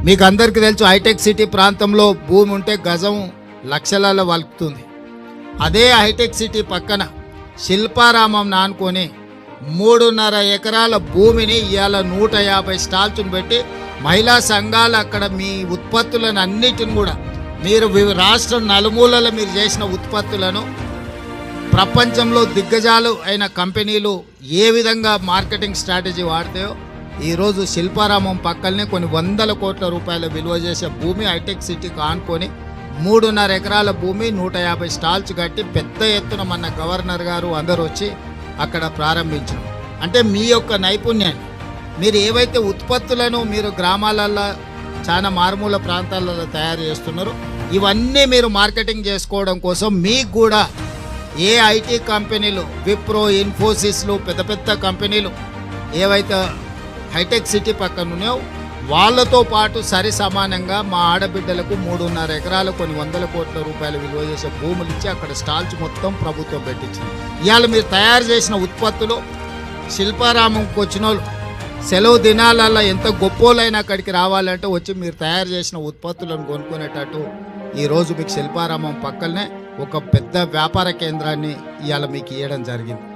మీకు అందరికీ తెలుసు హైటెక్ సిటీ ప్రాంతంలో భూమి ఉంటే గజం లక్షలలో వలుకుతుంది. అదే హైటెక్ సిటీ పక్కన శిల్పారామం నానుకొని 3.5 ఎకరాల భూమిని ఇవాళ 150 స్టాల్స్ను పెట్టి మహిళా సంఘాలు అక్కడ మీ ఉత్పత్తులను అన్నిటిని కూడా మీరు రాష్ట్రం నలుమూలల మీరు చేసిన ఉత్పత్తులను ప్రపంచంలో దిగ్గజాలు అయిన కంపెనీలు ఏ విధంగా మార్కెటింగ్ స్ట్రాటజీ వాడతాయో ఈరోజు శిల్పారామం పక్కనే కొన్ని 100 కోట్ల రూపాయల విలువ చేసే భూమి హైటెక్ సిటీకి ఆనుకొని 3.5 ఎకరాల భూమి 150 స్టాల్స్ కట్టి పెద్ద ఎత్తున మన గవర్నర్ గారు అందరూ వచ్చి అక్కడ ప్రారంభించారు. అంటే మీ యొక్క నైపుణ్యాన్ని మీరు ఏవైతే ఉత్పత్తులను మీరు గ్రామాలలో చాలా మారుమూల ప్రాంతాలలో తయారు చేస్తున్నారో ఇవన్నీ మీరు మార్కెటింగ్ చేసుకోవడం కోసం మీకు కూడా ఏ ఐటీ కంపెనీలు విప్రో ఇన్ఫోసిస్లు పెద్ద పెద్ద కంపెనీలు ఏవైతే హైటెక్ సిటీ పక్కన ఉన్నాయో వాళ్ళతో పాటు సరి సమానంగా మా ఆడబిడ్డలకు 3.5 ఎకరాలు కొన్ని 100 కోట్ల రూపాయల విలువ చేసే భూములు ఇచ్చి అక్కడ స్టాల్స్ మొత్తం ప్రభుత్వం పెట్టించింది. ఇవాళ మీరు తయారు చేసిన ఉత్పత్తులు శిల్పారామంకి వచ్చిన వాళ్ళు సెలవు దినాలల్లో ఎంత గొప్పోలైనా అక్కడికి రావాలంటే వచ్చి మీరు తయారు చేసిన ఉత్పత్తులను కొనుక్కునేటట్టు ఈరోజు మీకు శిల్పారామం పక్కనే ఒక పెద్ద వ్యాపార కేంద్రాన్ని ఇవాళ మీకు ఇవ్వడం జరిగింది.